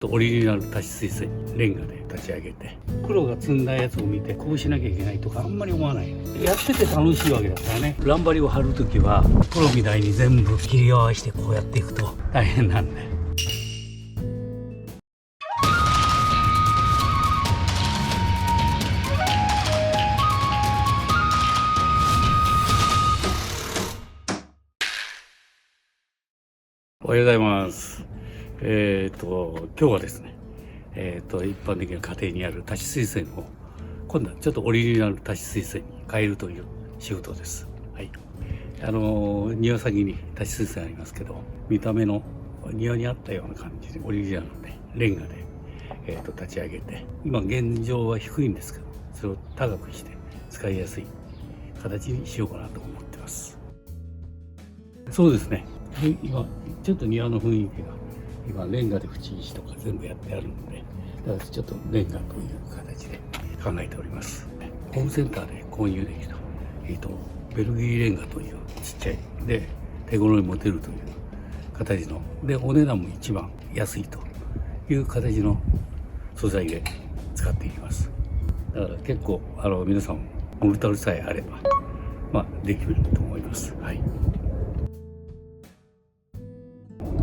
オリジナル多子水栓レンガで立ち上げて、プロが積んだやつを見てこうしなきゃいけないとかあんまり思わない。やってて楽しいわけだからね。ランバリを張るときはプロみたいに全部切り合わせてこうやっていくと大変なんで。おはようございます。今日はですね、一般的な家庭にある多子水栓を今度はちょっとオリジナル多子水栓に変えるという仕事です。はい。庭先に多子水栓ありますけど、見た目の庭にあったような感じでオリジナルでレンガで、立ち上げて、今現状は低いんですけど、それを高くして使いやすい形にしようかなと思ってます。そうですね。今ちょっと庭の雰囲気が今レンガで縁石とか全部やってあるので、だからちょっとレンガという形で考えております。ホームセンターで購入できた、ベルギーレンガというちっちゃいで手頃に持てるという形ので、お値段も一番安いという形の素材で使っていきます。だから結構皆さんモルタルさえあればできると思います。はい。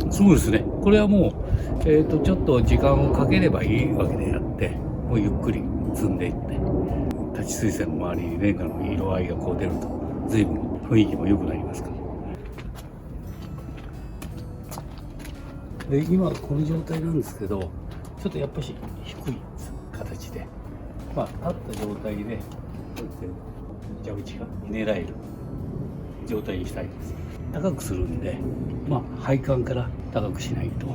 そうですね。これはもう、ちょっと時間をかければいいわけであって、もうゆっくり積んでいって、立ち水栓の周りにレンガの色合いがこう出ると、随分雰囲気も良くなりますから。で、今この状態なんですけど、ちょっとやっぱし低い形で、立った状態で、こうやって蛇口が狙える状態にしたいです。高くするんで、配管から高くしないと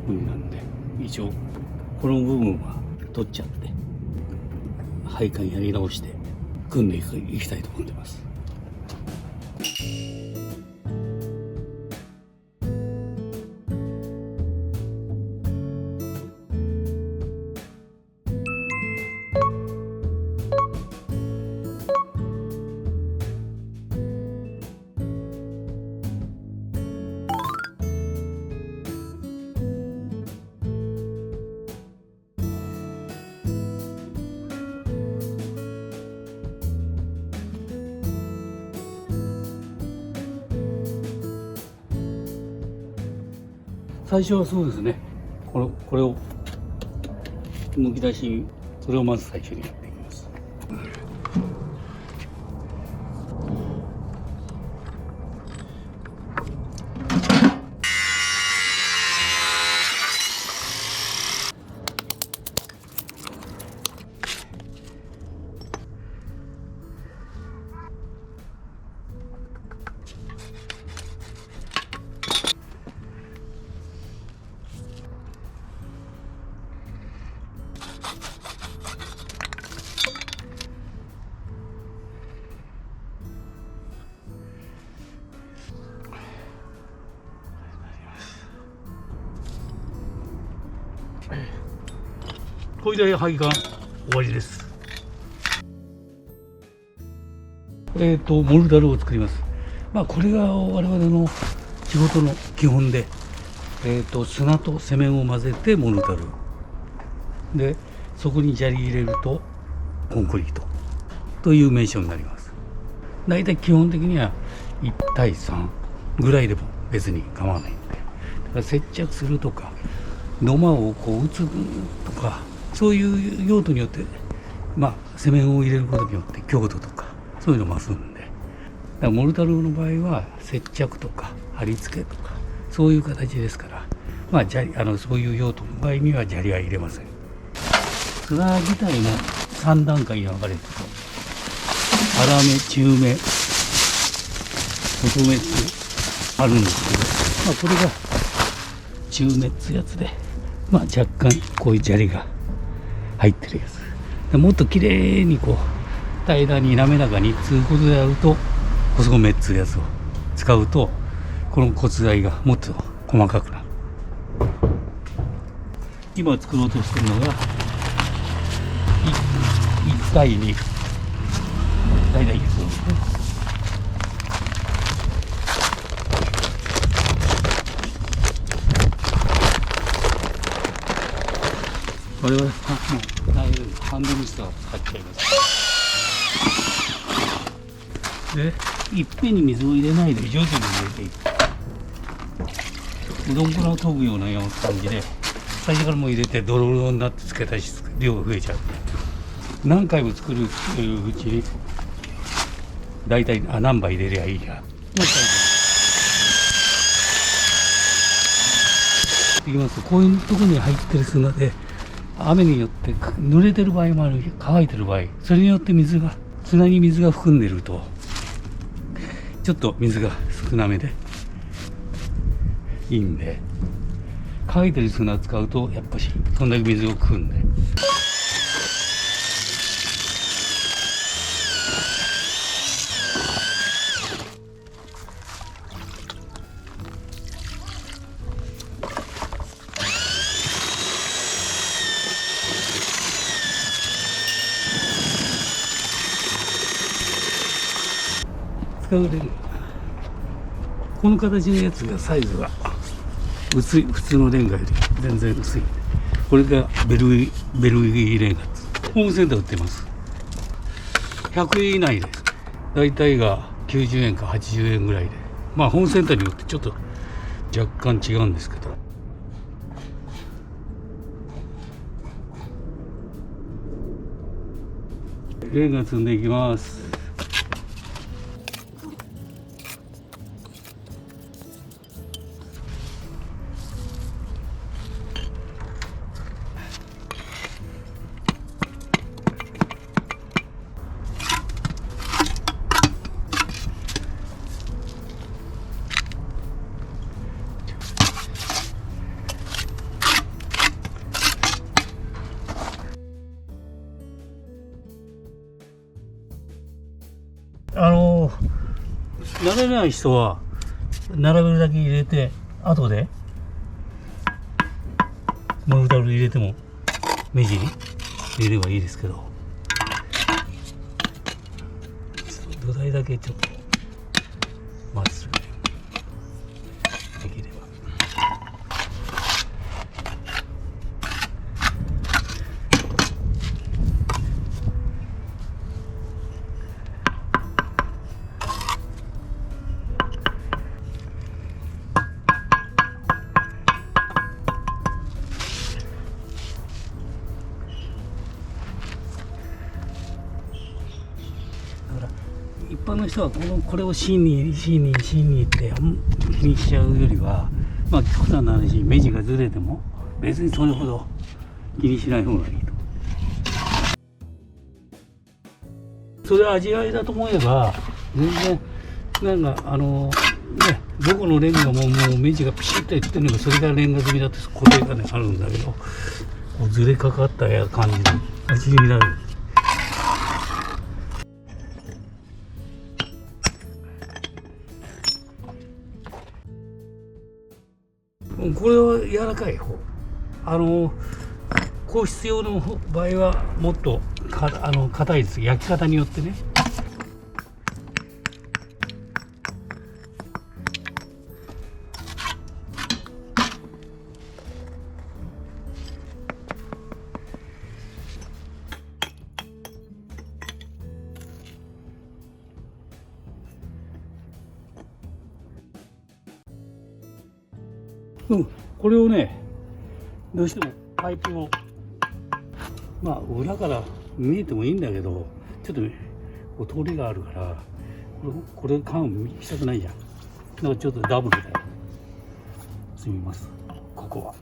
無理なんで、一応この部分は取っちゃって配管やり直して組んでいきたいと思ってます。最初はそうですね、これを抜き出し、それをまず最初にやっていきます。これで配管終わりです。モルタルを作ります。これが我々の仕事の基本で、砂とセメンを混ぜてモルタルで、そこに砂利入れるとコンクリートという名称になります。だいたい基本的には1対3ぐらいでも別に構わないので、だから接着するとか土間をこう打つとか、そういう用途によって、セメンを入れることによって強度とかそういうの増すんで、だからモルタルの場合は接着とか貼り付けとかそういう形ですから、砂利そういう用途の場合には砂利は入れません。砂自体も3段階に分かれてて、粗め、中め、細めってあるんですけど、これが中めってやつで、若干こういう砂利が入ってるやつ。もっと綺麗にこう平らに滑らかにつうことでやると、細めっつうやつを使うと、この骨材がもっと細かくなる。今作ろうとしてるのが 1対2、大体そうですね。これはもう大丈夫、ハンドミストを使っちゃいます。で、いっぺんに水を入れないで徐々に入れていく。うどん粉を研ぐような感じで、最初からもう入れてドロドロになってつけたし、量が増えちゃう。何回も作るうちに、大体何杯入れりゃいいや。いきます。こういうところに入ってる砂で、雨によって濡れてる場合もあるし、乾いてる場合、それによって砂に水が含んでると、ちょっと水が少なめでいいんで、乾いてる砂使うとやっぱしそんだけ水を含んで。使うレンガ、この形のやつがサイズが薄い、普通のレンガより全然薄い。これがベルギーレンガです。ホームセンター売ってます。100円以内です。大体が90円か80円ぐらいで、まあホームセンターによってちょっと若干違うんですけど、レンガ積んでいきます。慣れない人は並べるだけ入れて、後でモルタル入れても目尻入れればいいですけど、土台だけちょっとまっすぐできれば。一般の人はこれを芯にって気にしちゃうよりは、まあ極端な話、目地がずれても別にそれほど気にしない方がいいと。それは味わいだと思えば全然なんかどこのレンガももう目地がピシッといってるのが、それがレンガ積みだって固定がねあるんだけど、こうずれかかった感じの味になる。これは柔らかい方。硬質用の場合はもっと硬いです。焼き方によってね。これをね、どうしてもパイプをまあ裏から見えてもいいんだけど、ちょっとねこう通りがあるから、これ缶したくないじゃん。だからちょっとダブルで積みます、ここは。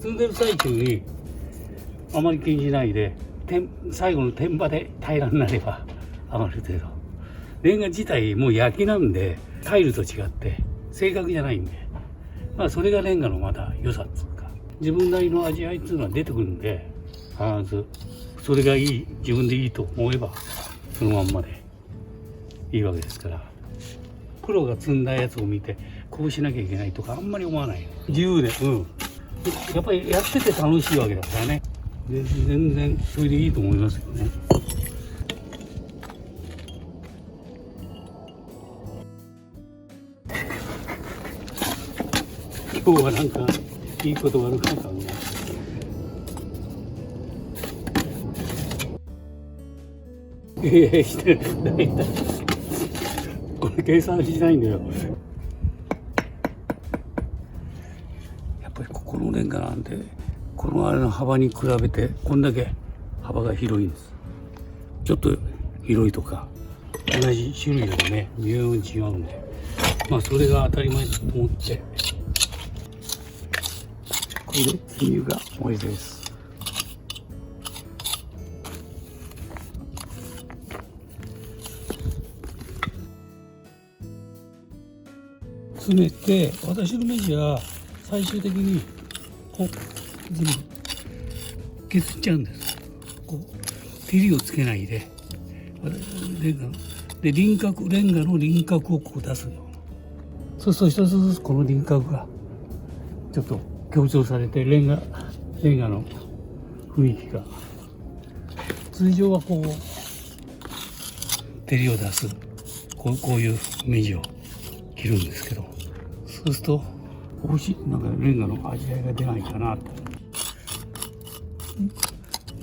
積んでる最中にあまり気にしないで、最後の天場で平らになればある程度。レンガ自体もう焼きなんで、タイルと違って正確じゃないんで、まあそれがレンガのまだ良さっつうか、自分なりの味わいっていうのは出てくるんで、必ずそれがいい、自分でいいと思えばそのまんまでいいわけですから。プロが積んだやつを見てこうしなきゃいけないとかあんまり思わない。自由で、やっぱりやってて楽しいわけだからね。全然それでいいと思いますよね。今日はなんかいいこと悪かったんだ。してないんだ。これ計算しないんだよ。やっぱりここのレンガなんで、このあれの幅に比べてこんだけ幅が広いんです。ちょっと広いとか同じ種類でもね微妙に違うんで、まあそれが当たり前だと思って、これで記入が終わりです。詰めて、私のネジは最終的にこう全部削っちゃうんです。こう照りをつけないで、レンガの輪郭をこう出すよ。そうすると一つずつこの輪郭がちょっと強調されて、レンガの雰囲気が、通常はこう照りを出すこういう目地を切るんですけど、そうすると美味しい、なんかレンガの味わいが出ないかなと。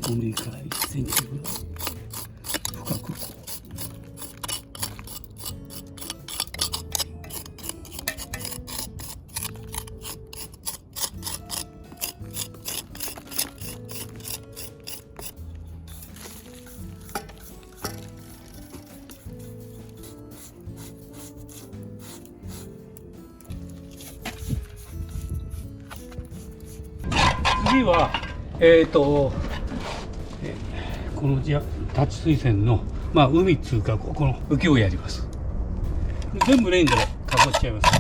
5ミリから1センチぐらい深く。次はこの立ち水栓の海っつうかここの浮きをやります。全部レンガで囲っちゃいます。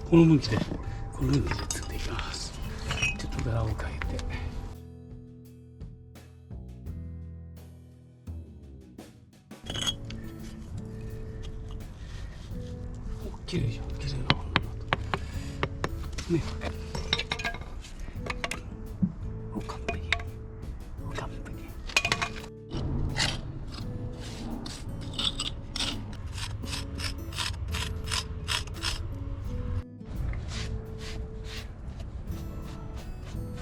この向きで積んでいきます。ちょっと柄を変えて。綺麗じゃん、綺麗なね。完璧。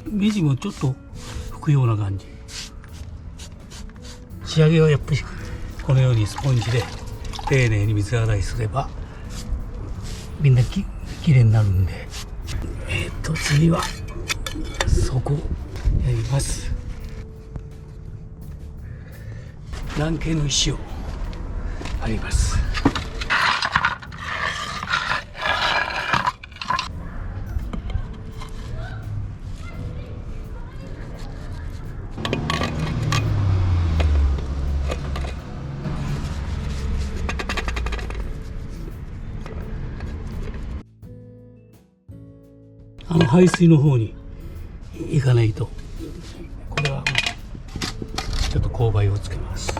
目地もちょっと拭くような感じ。仕上げはやっぱりこのようにスポンジで丁寧に水洗いすればみんなきれいになるんで、次はそこやります。卵形の石を貼ります。排水の方に行かないと、これはちょっと勾配をつけます。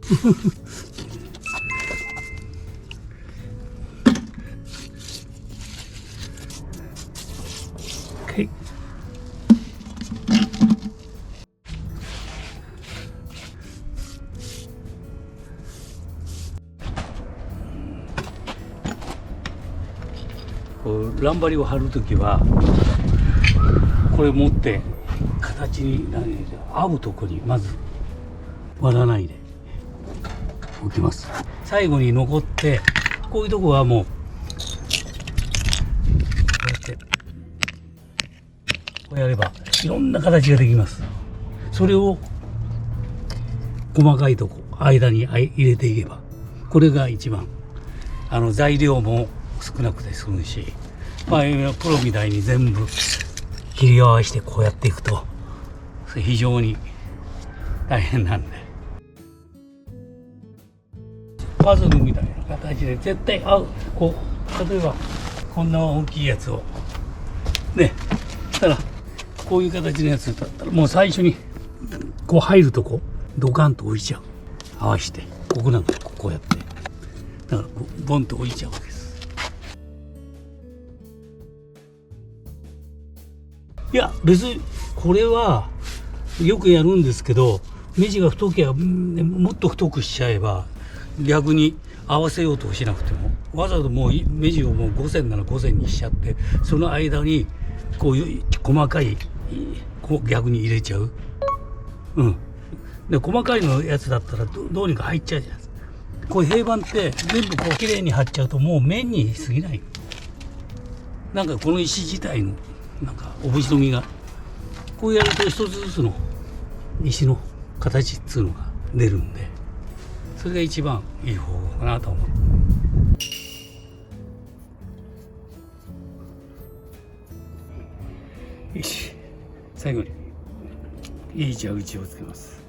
OK。乱張りを貼るときはこれ持って形に合うとこにまず割らないで置きます。最後に残ってこういうとこはもうこうやってこうやればいろんな形ができます。それを細かいとこ間に入れていけばこれが一番材料も少なくて済むし、まあ、プロみたいに全部切り合わせてこうやっていくと非常に大変なんで、パズルみたいな形で絶対合う。こう例えばこんな大きいやつをねしたらこういう形のやつだったらもう最初にこう入るとこドカンと置いちゃう。合わせてここなんかこうやってだからボンと置いちゃうわけです。いや別にこれはよくやるんですけど、目地が太ければもっと太くしちゃえば逆に合わせようとしなくてもわざともう目地をもう5線なら5線にしちゃってその間にこういう細かい逆に入れちゃう。で細かいのやつだったらどうにか入っちゃうじゃないですか。こういう平板って全部こう綺麗に貼っちゃうともう面に過ぎない。なんかこの石自体のなんかおぶしの実がこうやると一つずつの石の形っつうのが出るんで、それが一番いい方法かなと思う。よし、最後にいい蛇口をつけます。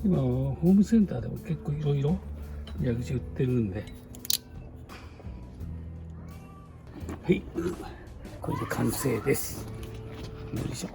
今ホームセンターでも結構いろいろ蛇口売ってるんで、はい、これで完成です。よいしょ。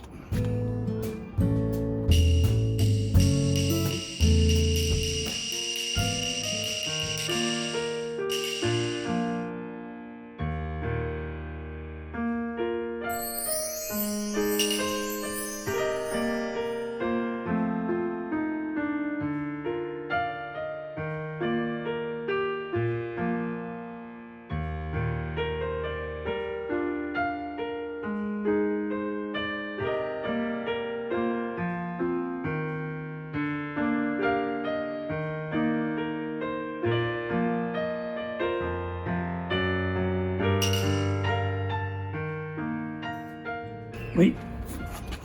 はい、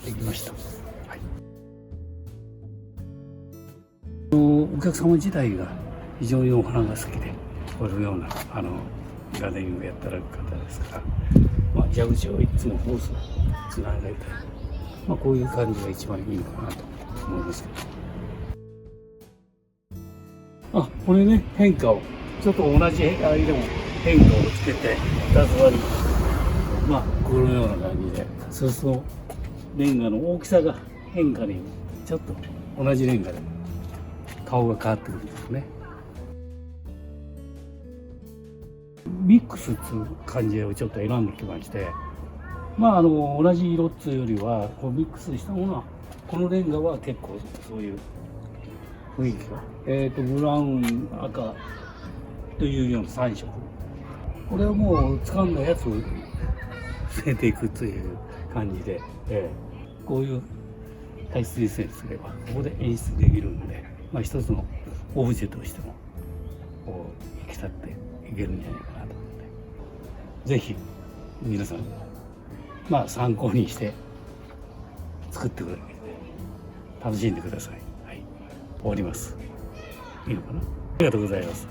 できました。はい、お客様自体が非常にお花が好きでこのようなガーデニングをやってられる方ですから、まあ、蛇口をいつもホースつなげたい、まあ、こういう感じが一番いいのかなと思いますけど。あ、これね、変化をちょっと同じ間でも変化をつけて2つ割り、まあこのような感じで、そうするとレンガの大きさが変化にちょっと同じレンガでも顔が変わってくるんですね。ミックスっていう感じをちょっと選んできまして、まあ同じ色っていうよりはこうミックスしたものはこのレンガは結構そういう雰囲気がブラウン赤というような3色、これはもう掴んだやつを据えていくという感じで、こういう体質にすればここで演出できるんで、まあ、一つのオブジェとしてもこう引き立っていけるんじゃないかなと思って、ぜひ皆さん、まあ、参考にして作ってくれて楽しんでください。はい、終わります。いいのかな。ありがとうございます。